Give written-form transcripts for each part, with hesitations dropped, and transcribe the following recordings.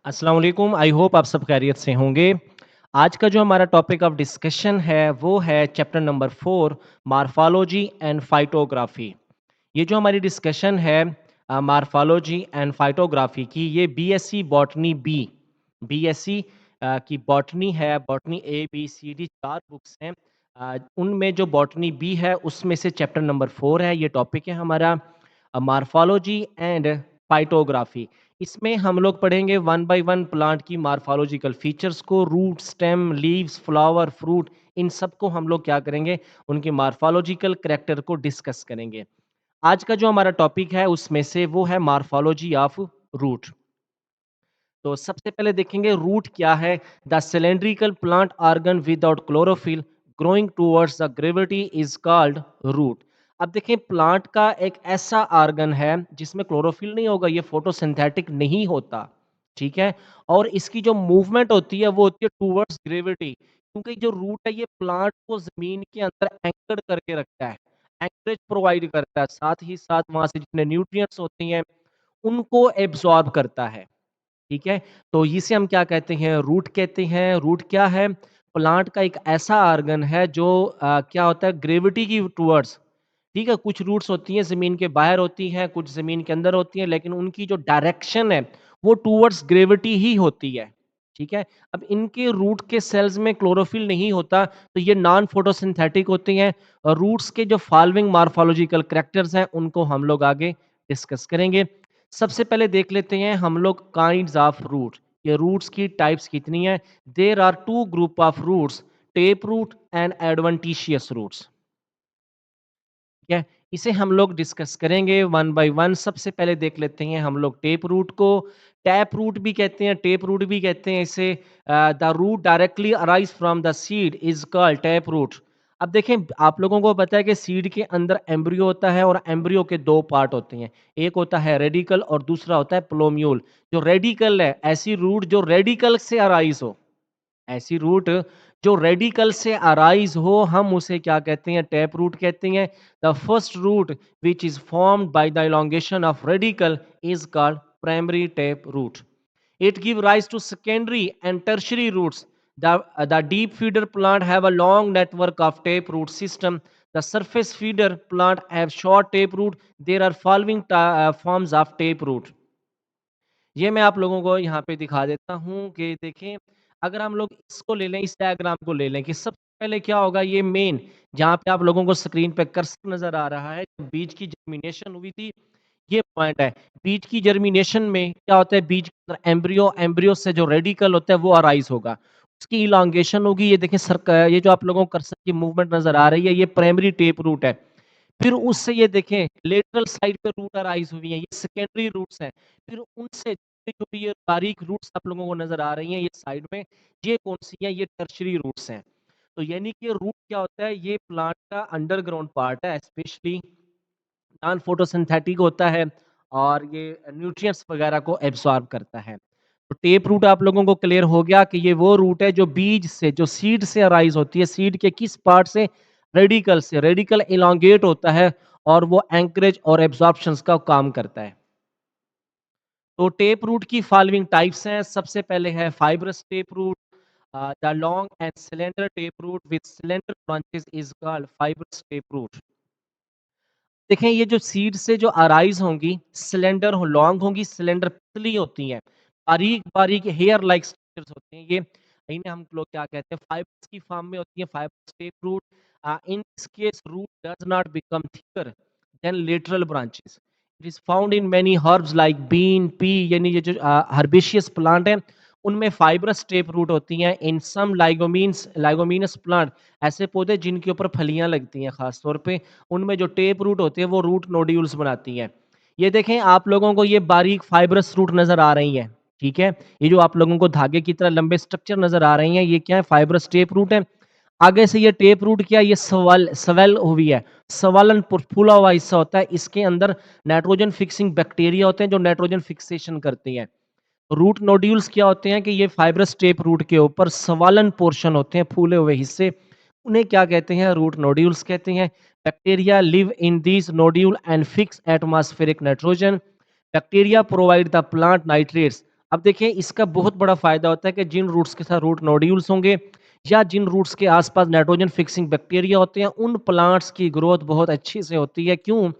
अस्सलाम वालेकुम। I hope आप सब खैरियत से होंगे। आज का जो हमारा टॉपिक ऑफ डिस्कशन है वो है चैप्टर नंबर 4 मॉर्फोलॉजी एंड फाइटोग्राफी। ये जो हमारी डिस्कशन है मॉर्फोलॉजी एंड फाइटोग्राफी की, ये बीएससी बॉटनी बी, बीएससी की बॉटनी है। Botany A B C D 4 books हैं। उनमें जो बॉटनी बी है उसमें से चैप्टर नंबर 4 है। ये टॉपिक है हमारा मॉर्फोलॉजी एंड फाइटोग्राफी। इसमें हम लोग पढ़ेंगे वन बाय वन प्लांट की मॉर्फोलॉजिकल फीचर्स को, root, stem, leaves, flower, fruit, इन सब को हम लोग क्या करेंगे, उनके मॉर्फोलॉजिकल करैक्टर को डिस्कस करेंगे। आज का जो हमारा टॉपिक है उसमें से वो है मॉर्फोलॉजी ऑफ रूट। तो सबसे पहले देखेंगे रूट क्या है। The cylindrical plant organ without chlorophyll growing towards the gravity is called root. अब देखें, प्लांट का एक ऐसा ऑर्गन है जिसमें क्लोरोफिल नहीं होगा, ये फोटोसिंथेटिक नहीं होता, ठीक है। और इसकी जो मूवमेंट होती है वो होती है टूवर्ड्स ग्रेविटी, क्योंकि जो रूट है ये प्लांट को जमीन के अंदर एंकर्ड करके रखता है, एंकरेज प्रोवाइड करता है, साथ ही साथ वहां से जितने न्यूट्रिएंट्स होती हैं उनको एब्जॉर्ब करता है, ठीक है। तो इसे हम क्या कहते हैं, रूट कहते हैं। रूट क्या है, प्लांट का एक ऐसा ऑर्गन है जो क्या होता है, ग्रेविटी की टूवर्ड्स, ठीक है। कुछ रूट्स होती हैं जमीन के बाहर होती हैं, कुछ जमीन के अंदर होती हैं, लेकिन उनकी जो डायरेक्शन है वो टूवर्ड्स ग्रेविटी ही होती है, ठीक है। अब इनके रूट के सेल्स में क्लोरोफिल नहीं होता, तो ये नॉन फोटोसिंथेटिक होते हैं। और रूट्स के जो फॉलोइंग मॉर्फोलॉजिकल कैरेक्टर्स हैं उनको हम लोग आगे डिस्कस करेंगे। सबसे पहले देख लेते हैं हम लोग काइंड्स ऑफ रूट, ये रूट्स की टाइप्स कितनी है। There are two group of roots, tap root and adventitious roots, ठीक है। इसे हम लोग डिस्कस करेंगे वन बाय वन। सबसे पहले देख लेते हैं हम लोग टेप रूट को। टैप रूट भी कहते हैं, टेप रूट भी कहते हैं इसे। The root directly arise from the seed is called tap root. अब देखें, आप लोगों को पता है कि सीड के अंदर एम्ब्रियो होता है और एम्ब्रियो के दो पार्ट होते हैं, एक होता है रेडिकल और दूसरा होता है प्लोम्यूल। जो रेडिकल है, ऐसी रूट जो रेडिकल से अराइज हो, ऐसी रूट जो रेडिकल से अराइज हो, हम उसे क्या कहते हैं, टैप रूट कहते हैं। The first root which is formed by the elongation of radical is called primary tap root. It gives rise to secondary and tertiary roots. The deep feeder plant have a long network of taproot system. The surface feeder plant have short taproot. There are following forms of taproot. ये मैं आप लोगों को यहाँ पे दिखा देता हूँ कि देखें, अगर हम लोग इसको ले लें, इस डायग्राम को ले लें कि सबसे पहले क्या होगा, ये मेन जहाँ पे आप लोगों को स्क्रीन पे कर्सर नजर आ रहा है, बीज की जर्मिनेशन हुई थी, ये पॉइंट है। बीज की जर्मिनेशन में क्या होता है, बीज के अंदर एम्ब्रियो, एम्ब्रियो से जो रेडिकल होता है वो अराइज होगा, उसकी इलांगेशन होगी। ये देखें ये जो आप लोगों को कर्सर की मूवमेंट नजर आ रही है, ये प्राइमरी टेप रूट है। फिर उससे ये देखें लेटरल साइड पे रूट अराइज हुई है, ये सेकेंडरी रूट्स हैं। फिर उनसे छोटी ये बारीक रूट्स आप लोगों को नजर आ रही हैं ये साइड में, ये कौन सी हैं, ये टर्शरी रूट्स हैं। तो यानी कि रूट क्या होता है, ये प्लांट का अंडरग्राउंड पार्ट है, स्पेशली नॉन फोटोसिंथेटिक होता है और ये न्यूट्रिएंट्स वगैरह को एब्सॉर्ब करता है। तो टेप रूट आप लोगों को क्लियर हो गया कि ये वो रूट है जो बीज से, जो सीड से अराइज होती है। सीड के किस पार्ट से, रेडिकल से। रेडिकल इलांगेट होता है और वो एंकरेज और एब्जॉर्प्शंस का काम करता है। तो टेप रूट की फॉलोइंग टाइप्स हैं। सबसे पहले है fibrous tap root. The long and cylinder tap root with cylinder branches is called fibrous tap root. देखें, ये जो सीड से जो अराइज होंगी, सिलेंडर हो, लॉन्ग होंगी, सिलेंडर पतली होती हैं, बारीक बारीक हेयर लाइक स्ट्रक्चर्स होते हैं, ये इन्हें हम लोग क्या कहते हैं, फाइब्रस की फॉर्म में होती है, fibrous tap root. In this case root does not become thicker than lateral branches. It is found in many herbs like bean, pea, यानी ये जो हर्बेशियस प्लांट है उनमें फाइब्रस टेप रूट होती हैं। इन सम लाइगोमिनस प्लांट, ऐसे पौधे जिनके ऊपर फलियां लगती हैं खास तौर पे, उनमें जो टेप रूट होते हैं वो रूट नोड्यूल्स बनाती हैं। ये देखें, आप लोगों को ये बारीक फाइब्रस रूट नजर आ रही हैं, ठीक है। ये जो आप लोगों को धागे की तरह लंबे स्ट्रक्चर नजर आ रही हैं, ये क्या है, फाइब्रस टेप रूट है। आगे से ये टेप रूट क्या, ये सवेल हुई है, सवालन फूला हुआ हिस्सा होता है, इसके अंदर नाइट्रोजन फिक्सिंग बैक्टीरिया होते हैं जो नाइट्रोजन फिक्सेशन करती हैं। रूट नोड्यूल्स क्या होते हैं कि ये फाइब्रस टेप रूट के ऊपर सवालन पोर्शन होते हैं, फूले हुए हिस्से, उन्हें क्या कहते हैं, रूट नोड्यूल्स कहते हैं। Bacteria live in these nodule and fix atmospheric nitrogen. Bacteria provide the plant nitrates अब देखिए इसका बहुत बड़ा फ़ायदा होता है कि जिन रूट्स के साथ रूट नोड्यूल्स होंगे या जिन रूट्स के आस-पास नाइट्रोजन फिक्सिंग बैक्टीरिया होते हैं, उन प्लांट्स की ग्रोथ बहुत अच्छी से होती है। क्यों?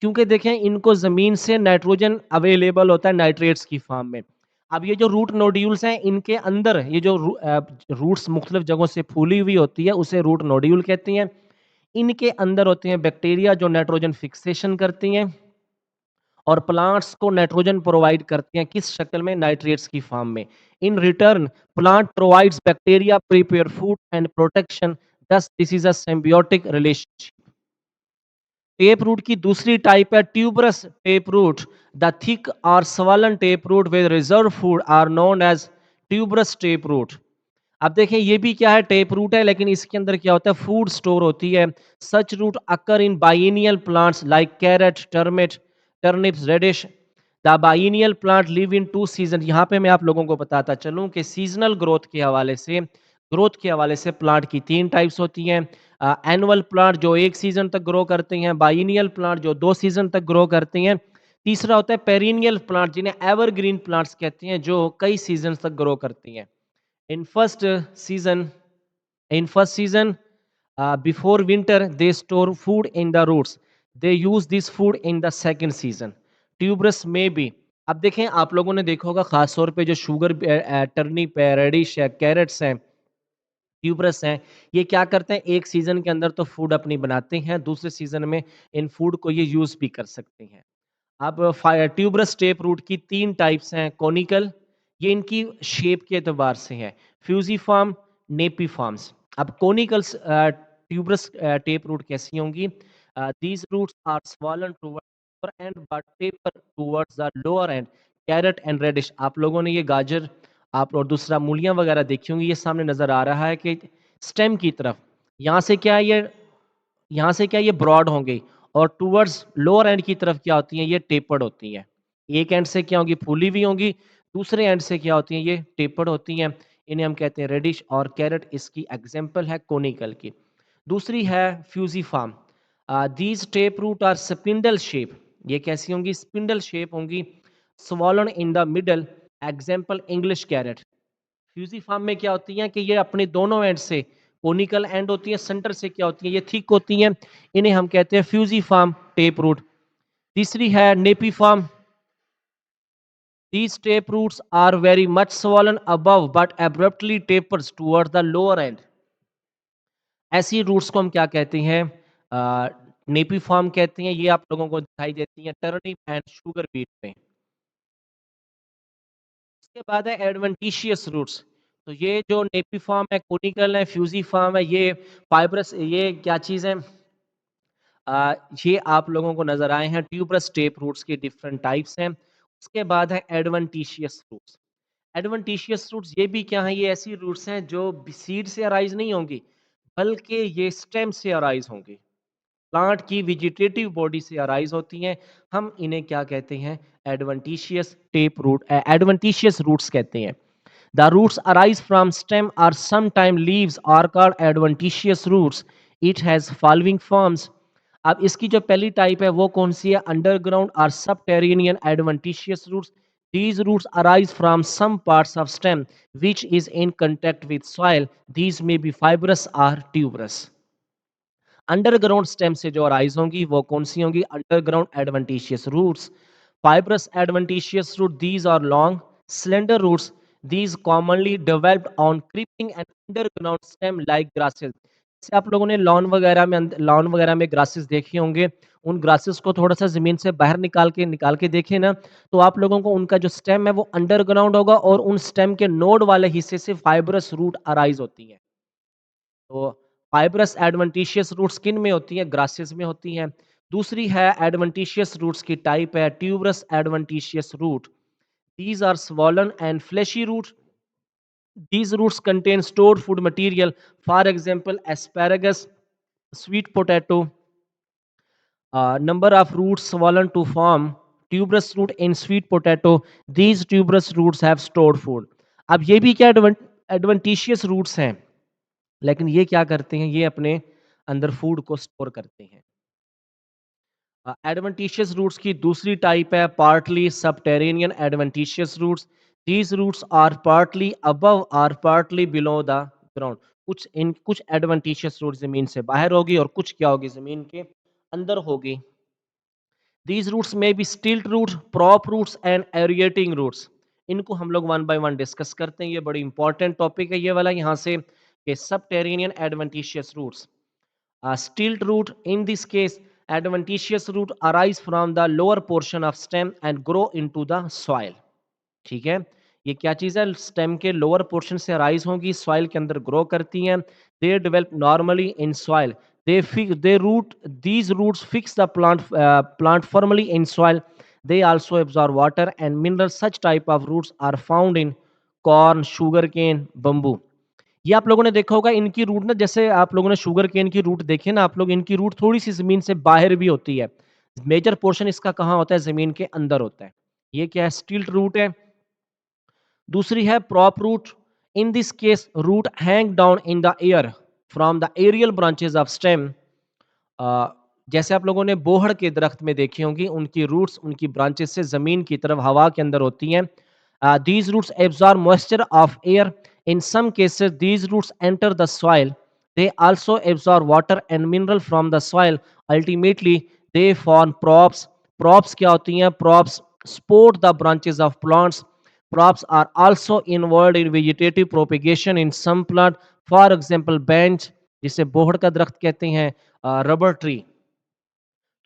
क्योंकि देखें इनको ज़मीन से नाइट्रोजन अवेलेबल होता है नाइट्रेट्स की फ़ॉर्म में। अब ये जो रूट नोड्यूल्स हैं इनके अंदर ये जो रूट्स मुख्तलिफ जगहों से फूली हुई होती है उसे रूट नोड्यूल कहते हैं। इनके अंदर होते हैं बैक्टीरिया जो नाइट्रोजन फिक्सेशन करती हैं और प्लांट्स को नाइट्रोजन प्रोवाइड करती हैं किस शक्ल में? नाइट्रेट्स की फॉर्म में। In return plant provides bacteria prepare food and protection, thus this is a symbiotic relationship. Tap root की दूसरी टाइप है tuberous tap root. The thick और swollen tap root with reserve food are known as tuberous tap root. अब देखें ये भी क्या है? टेप रूट है, लेकिन इसके अंदर क्या होता है? फूड स्टोर होती है। Such root occur in biennial plants like carrot, टर्मिट, turnips, radish. The biennial plant live in two season. यहाँ पे मैं आप लोगों को बताता चलूँ कि सीजनल ग्रोथ के हवाले से प्लांट की 3 टाइप्स होती हैं। एनुअल प्लांट जो 1 सीजन तक ग्रो करते हैं, बाइनियल प्लांट जो 2 सीजन तक ग्रो करते हैं। तीसरा होता है पेरिनियल प्लांट जिन्हें एवरग्रीन प्लांट्स कहते हैं जो कई सीजन तक ग्रो करती हैं। In first season, before winter, they store food in the roots. They use this food in the second season. Tuberous may be. अब देखें आप लोगों ने देखा होगा खास तौर पे जो शुगर टर्निप है, रेडिश है, कैरेट्स हैं, ट्यूबरस हैं, ये क्या करते हैं एक सीजन के अंदर तो फूड अपनी बनाते हैं, दूसरे सीजन में इन फूड को ये यूज भी कर सकते हैं। अब ट्यूबरस टेप रूट की 3 टाइप्स हैं। कोनिकल, ये इनकी शेप के एतबार से है। Fusiform, napiforms. अब कोनिकल्स ट्यूबरस टेप रूट कैसी होंगी? These roots are swollen towards upper end but taper towards the lower end. Carrot and radish, आप लोगों ने ये गाजर आप और दूसरा मूलियाँ वगैरह देखी होंगी, ये सामने नज़र आ रहा है कि स्टेम की तरफ, यहाँ से क्या है ये ब्रॉड होंगे और टुवर्ड्स लोअर एंड की तरफ क्या होती हैं? ये टेपर्ड होती हैं। एक एंड से क्या होंगी? फूली हुई होंगी, दूसरे एंड से क्या होती हैं? ये टेपर्ड होती हैं। इन्हें हम कहते हैं रेडिश और कैरेट इसकी एग्जाम्पल है कोनिकल की। दूसरी है fusiform. These tap root are spindle shape. ये कैसी होंगी? स्पिंडल शेप होंगी। Swollen in the middle, example English carrot. Fusiform में क्या होती हैं कि ये अपने दोनों एंड से कोनिकल एंड होती है, सेंटर से क्या होती है? ये थिक होती हैं। इन्हें हम कहते हैं फ्यूजिफार्म टेप रूट। तीसरी है napiform. These tape roots are very much swollen above but abruptly tapers towards the lower end. ऐसी रूट्स को हम क्या कहते हैं? नेपीफॉर्म कहते हैं। ये आप लोगों को दिखाई देती हैं टर्निप एंड शुगर बीट में। उसके बाद है एडवेंटिशियस रूट्स। तो ये जो नेपीफॉर्म है, कोनिकल है, फ्यूजिफॉर्म है, ये फाइब्रस, ये क्या चीज़ है? ये आप लोगों को नज़र आए हैं ट्यूबरस टेप रूट्स की डिफरेंट टाइप्स हैं। उसके बाद है एडवेंटिशियस रूट्स। एडवेंटिशियस रूट्स ये भी क्या हैं? ये ऐसी रूट्स हैं जो सीड से अराइज नहीं होंगी, बल्कि ये स्टेम से अराइज होंगी। प्लांट की वेजिटेटिव बॉडी से अराइज होती हैं। हम इन्हें क्या कहते हैं? एडवेंटिशियस रूट्स कहते हैं। The roots arise from stem or sometime leaves are called adventitious roots. It has following forms. अब इसकी जो पहली टाइप है वो कौन सी है? अंडरग्राउंड और subterranean adventitious roots. These roots arise from some parts of stem which is in contact with soil. These may be fibrous or tuberous. Underground stem से जो अराइज होंगी वो कौन सी होंगी? Underground adventitious roots. Fibrous adventitious root, these are long slender roots. These commonly developed on creeping and underground stem like grasses. जैसे आप लोगों ने लॉन वगैरह में ग्रासेस देखे होंगे, उन ग्रासेस को थोड़ा सा जमीन से बाहर निकाल के देखें ना, तो आप लोगों को उनका जो स्टेम है वो अंडरग्राउंड होगा और उन स्टेम के नोड वाले हिस्से से फाइब्रस रूट अराइज होती है। तो फाइब्रस एडवेंटिशियस रूट्स किन में होती हैं? ग्रासेस में होती हैं। दूसरी है एडवेंटिशियस रूट्स की टाइप है tuberous adventitious root. These are swollen and fleshy roots. These roots contain stored food material, for example, asparagus, sweet potato. Number of roots swollen to form tuberous root in sweet potato. These tuberous roots have stored food. अब ये भी क्या adventitious roots हैं, लेकिन ये क्या करते हैं? ये अपने अंदर फूड को स्टोर करते हैं। एडवेंटिशियस रूट्स की दूसरी टाइप है partly subterranean adventitious roots. These roots are partly above और पार्टली बिलो द ग्राउंड। कुछ एडवेंटिशियस रूट जमीन से बाहर होगी और कुछ क्या होगी, जमीन के अंदर होगी। दीज रूट्स में बी stilt roots, prop roots and aerating roots. इनको हम लोग वन बाय वन डिस्कस करते हैं। ये बड़ी इंपॉर्टेंट टॉपिक है ये वाला यहाँ से, कि subterranean adventitious roots. Stilt root, in this case, adventitious root arise from the lower portion of stem and grow into the soil। ठीक है, ये क्या चीज है, स्टेम के लोअर पोर्शन से अराइज होंगी, सॉइल के अंदर ग्रो करती हैं। They develop normally in soil, they root, these roots fix the plant formally in soil. they also absorb water and minerals। such type of roots are found in corn, sugarcane, bamboo। ये आप लोगों ने देखा होगा, इनकी root ना, जैसे आप लोगों ने शुगर केन की रूट देखी है ना आप लोग, इनकी रूट थोड़ी सी जमीन से बाहर भी होती है। मेजर पोर्शन इसका कहाँ होता है, जमीन के अंदर होता है। ये क्या है, स्टिल्ट रूट है। दूसरी है prop root. In this case root hang down in the air from the aerial branches of stem. जैसे आप लोगों ने बोहड़ के दरख्त में देखी होंगी, उनकी रूट्स, उनकी ब्रांचेस से जमीन की तरफ हवा के अंदर होती हैं। these roots absorb moisture of air। In some cases these roots enter the soil। they also absorb water and mineral from the soil। ultimately they form props। props क्या होती हैं, props support the branches of plants। props are also involved in vegetative propagation in some plant। for example bench, जिसे बोहड़ का दरख्त कहते हैं, rubber tree.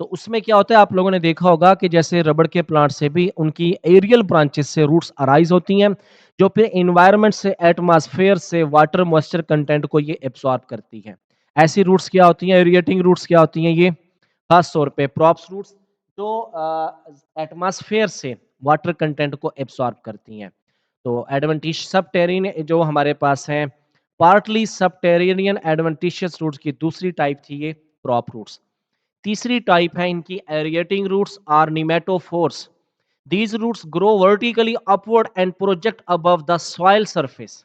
तो उसमें क्या होता है, आप लोगों ने देखा होगा कि जैसे रबड़ के प्लांट से भी उनकी एरियल ब्रांचेस से रूट्स अराइज होती हैं, जो फिर एनवायरनमेंट से, एटमॉस्फेयर से वाटर मॉइस्चर कंटेंट को ये एब्सॉर्ब करती हैं। ऐसी रूट्स क्या होती हैं, एरिएटिंग रूट्स क्या होती हैं, ये खास तौर पे प्रॉप्स रूट्स, जो एटमॉस्फेयर से वाटर कंटेंट को एब्सॉर्ब करती हैं। तो एडवेंटिश सब टेरिन जो हमारे पास हैं, पार्टली सबटेरेनियन एडवेंटिशियस रूट्स की दूसरी टाइप थी ये प्रॉप रूट्स। तीसरी टाइप है इनकी एरिएटिंग रूट्स और pneumatophores. These roots grow vertically upward and project above the soil surface.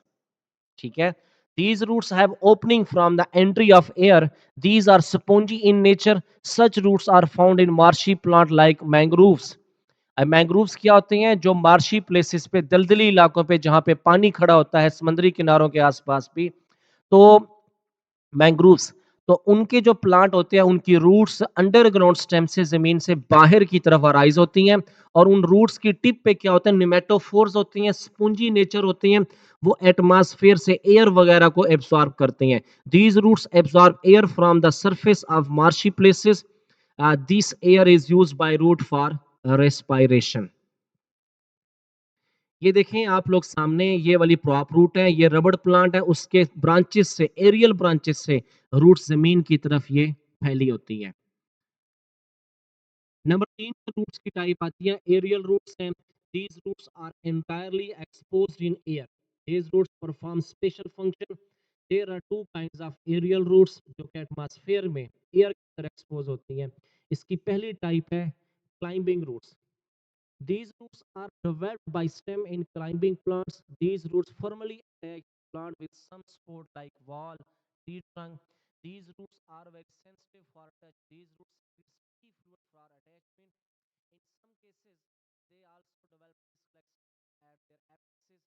ठीक है, these roots have opening from the entry of air। these are spongy in nature। such roots are found in marshy plant like mangroves। Mangroves क्या होते हैं, जो marshy places पे, दलदली इलाकों पे जहां पे पानी खड़ा होता है, समुद्री किनारों के आसपास भी, तो मैंग्रोव्स, तो उनके जो प्लांट होते हैं, उनकी रूट्स अंडरग्राउंड स्टेम से जमीन से बाहर की तरफ अराइज होती हैं। और उन रूट्स की टिप पे क्या होता है, निमेटोफोर्स होती हैं, स्पूंजी नेचर होती हैं। वो एटमॉस्फेयर से एयर वगैरह को एब्सॉर्ब करते हैं। These roots absorb air from the surface of marshy places. This air is used by root for respiration. ये देखें आप लोग सामने, ये वाली प्रॉप रूट है, ये रबड़ प्लांट है, उसके ब्रांचेस से, एरियल ब्रांचेस से रूट्स जमीन की तरफ ये फैली होती है। नंबर 3 रूट्स की टाइप आती है एरियल रूट्स हैं। These roots are entirely exposed in air. These roots perform special function. There are two kinds of aerial roots, जो कि एटमॉस्फेयर में एयर की तरह एक्सपोज होती हैं। इसकी पहली टाइप है climbing roots. These roots are developed by stem in climbing plants। These roots firmly attach plant with some support like wall, tree trunk। These roots are very sensitive for touch। These roots secrete sticky fluid for attachment। In some cases, they also develop discs at their apices।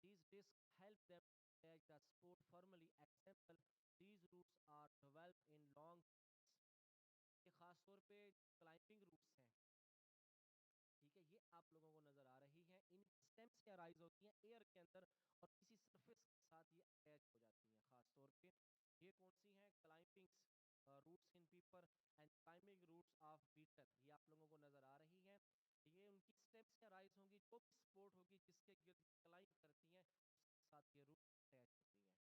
These discs help them attach the support firmly। Example, these roots are developed in long plants। ये खास तौर पे climbing roots हैं। ठीक है, ये आप लोगों को नजर आ रही है, इन स्टेम से अराइज होती हैं एयर के अंदर और किसी सरफेस के साथ ये अटैच हो जाती हैं। खास तौर पे ये कौन सी हैं, climbing roots in pepper and climbing roots of betel. ये आप लोगों को नजर आ रही है, ये उनकी स्टेम से अराइज होंगी, जो भी सपोर्ट होगी जिसके गिर्द क्लाइंब करती हैं, उसके साथ ये रूट अटैच होती हैं।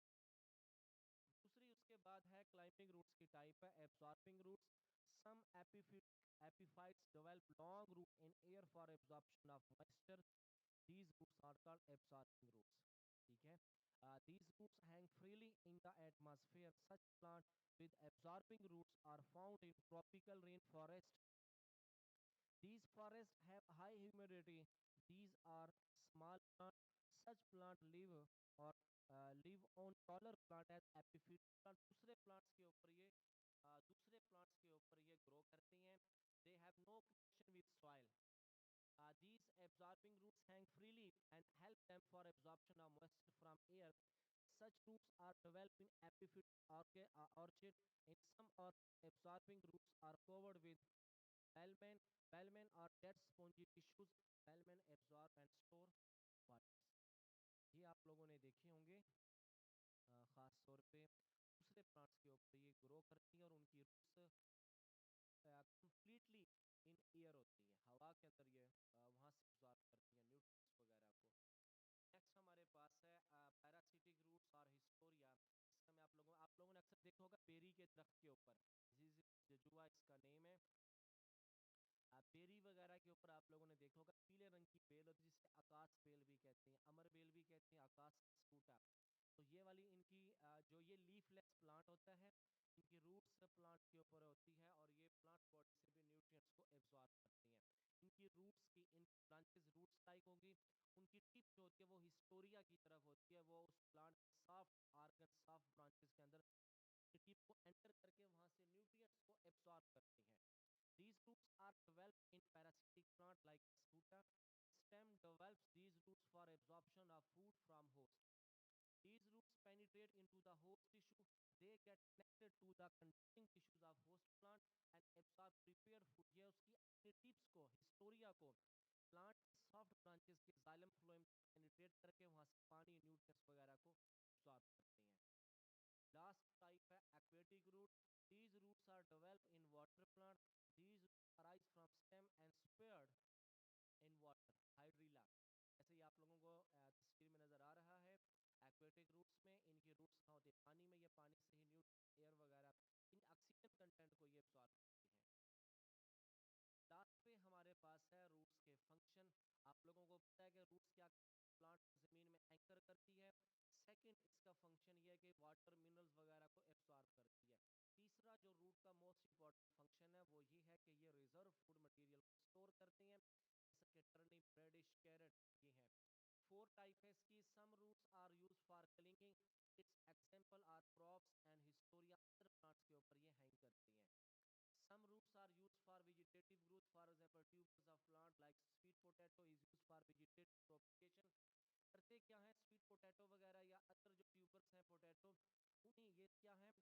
दूसरी उसके बाद है क्लाइंबिंग रूट्स की टाइप है absorbing roots. Some epiphytes develop long root in air for absorption of moisture। these roots are called absorbing roots। ठीक है, these roots hang freely in the atmosphere। such plant with absorbing roots are found in tropical rainforest। these forests have high humidity। these are small plants। such plant live or live on taller plant as epiphyte plant। दूसरे plants के ऊपर ये दूसरे plants के ऊपर ये grow करते हैं। they have no connection with soil। these absorbing roots hang freely and help stem for absorption of moisture from air. Such roots are developed in epiphytic orchid. In some absorbing roots are covered with Bellman, Bellman or dead spongy tissues. Bellman absorb and store waters. ये आप लोगों ने देखे होंगे खास तौर पे दूसरे प्लांट्स के ऊपर ये ग्रो करती हैं और उनकी रूट्स कंप्लीटली इन एयर होती हैं, हवा के अंदर ये वहाँ से एब्जॉर्ब करती हैं न्यूट्रिएंट्स वगैरह को। नेक्स्ट हमारे पास है पैरासिटिक रूट्स और हिस्टोरिया। इसका मैं आप लोगों ने अक्सर देखा होगा बेरी के दरख्त के ऊपर, जिस जजुआ इसका नेम है। बेरी वगैरह के ऊपर आप लोगों ने देखा होगा पीले रंग की बेल होती है जिसे आकाश बेल भी कहते हैं, अमर बेल भी कहते हैं, आकाश सूटा। तो ये वाली इनकी जो ये लीफलेस प्लांट होता है, इनकी रूट्स प्लांट के ऊपर होती है और ये प्लांट बॉडी से भी न्यूट्रिएंट्स को एब्जॉर्ब करती हैं। इनकी रूट्स की इन ब्रांचेस रूट्स लाइक होगी, उनकी टिप जो होती है वो हिस्टोरिया की तरफ होती है, वो उस plant soft organ soft branches के अंदर टिप को एंटर करके वहां से न्यूट्रिएंट्स को एब्जॉर्ब करती हैं। These roots are developed in parasitic plant like Astuta. Stem develops these roots for absorption of food from host. These roots penetrate into the host tissue. They get connected to the containing tissues of host plant and absorb prepared food. ये उसकी अपने tips को Historia को plant soft branches के xylem phloem तक penetrate करके वहां से पानी न्यूट्रिएंट्स वगैरह को एब्सॉर्ब करते हैं। Last type है aquatic root. These roots are developed in water plant. These roots arise from stem and spread in water. Hydrilla. ऐसे ही आप लोगों को तस्वीर में नजर आ रहा है। एक्वेटिक रूट्स में इनकी रूट्स कहाँ होती है? पानी में। ये पानी से ही न्यूट्रिएंट्स एयर वगैरह इन ऑक्सीजन कंटेंट को ये एब्सॉर्ब करती हैं। लास्ट पे हमारे पास है रूट्स के फंक्शन। आप लोगों को पता है कि रूट्स क्या प्लांट जमीन में एंकर करती है। सेकंड इसका फंक्शन ये है कि वाटर मिनरल्स वगैरह को एब्सॉर्ब करती है। तीसरा जो रूट का मोस्ट इंपॉर्टेंट फंक्शन है वो ये है कि ये रिजर्व फूड मटेरियल को स्टोर करती हैं, जैसे कि टर्निप, रेडिश, कैरेट ये हैं। फोर टाइप है इसकी। Some roots are use for clinging, its example are crops and हिस्टोरिया। अदर प्लांट्स के ऊपर ये हैंग करती हैं। Some roots are used for vegetative growth. For example, tubers of plant like sweet potato is used for vegetative propagation. करते क्या है sweet potato वगैरह या अदर जो ट्यूबर्स हैं पोटैटो, उन्हीं ये क्या है,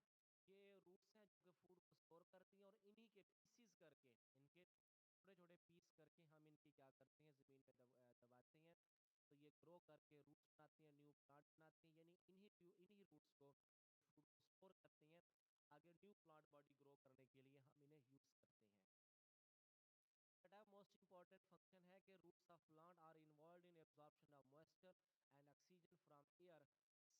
ये रूट्स हैं जो कि फूड को स्टोर करती हैं और इन्हीं के पीसीस करके, इनके छोटे छोटे पीस करके हम इनकी क्या करते हैं ज़मीन में दबाते हैं, तो ये ग्रो करके रूट्स बनाती हैं, न्यू प्लांट बनाती हैं। यानी इन्हीं रूट्स को फूड को स्टोर करती हैं, आगे न्यू प्लांट बॉडी ग्रो करने के लिए हम इन्हें यूज़ करते हैं। छठा मोस्ट इंपॉर्टेंट फंक्शन है कि roots of plant are involve in absorption of moisture and oxygen from air.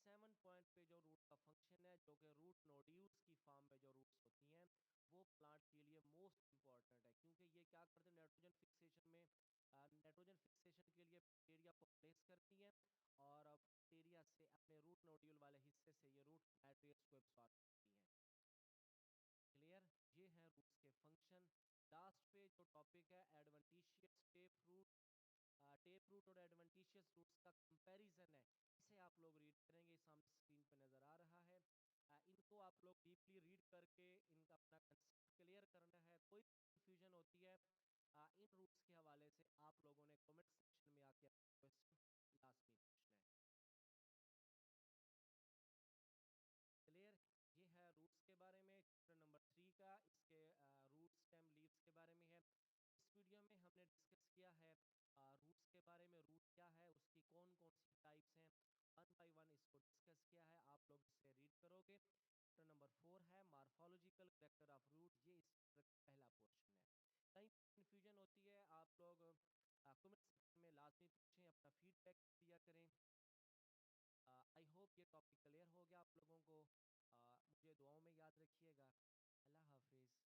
7 point पे जो रूट का फंक्शन है, जो कि रूट नोड्यूल्स की फॉर्म में जो रूट्स होती हैं, वो प्लांट के लिए मोस्ट इंपॉर्टेंट है, क्योंकि ये क्या करते हैं नाइट्रोजन फिक्सेशन में, नाइट्रोजन फिक्सेशन के लिए बैक्टीरिया को प्लेस करती हैं और बैक्टीरिया से अपने रूट नोड्यूल वाले हिस्से से ये रूट नाइट्रियट्स को एब्सॉर्ब करती हैं। क्लियर? ये हैं रूट्स के फंक्शन। लास्ट पे जो टॉपिक है adventitious tap root, tap root और एडवेंटिशियस रूट्स का कंपैरिजन है, इसे आप लोग रीड करेंगे, सामने स्क्रीन पे नज़र आ रहा है। इनको आप लोग डीपली रीड करके इनका अपना कंसेप्ट क्लियर करना है। कोई कंफ्यूजन होती है इन रूट्स के हवाले से, आप लोगों ने कमेंट सेक्शन में आके क्वेश्चन लाजमी पूछना है। क्लियर? ये है रूट्स के बारे में चैप्टर नंबर 3 का, इसके रूट स्टेम लीव्स के बारे में है। इस वीडियो में हमने डिस्कस किया है रूट्स के बारे में, रूट क्या है, उसकी कौन कौन सी टाइप्स हैं, वन बाय वन इसको डिस्कस किया है। आप लोग इसे रीड करोगे। चैप्टर नंबर 4 है मार्फोलॉजिकल कैरेक्टर ऑफ रूट, ये इस चैप्टर का पहला पोर्शन है। कहीं कन्फ्यूजन होती है आप लोग कमेंट सेक्शन में लाजमी पूछें, अपना फीडबैक दिया करें। आई होप ये टॉपिक क्लियर हो गया आप लोगों को। मुझे दुआओं में याद रखिएगा। अल्लाह हाफिज़।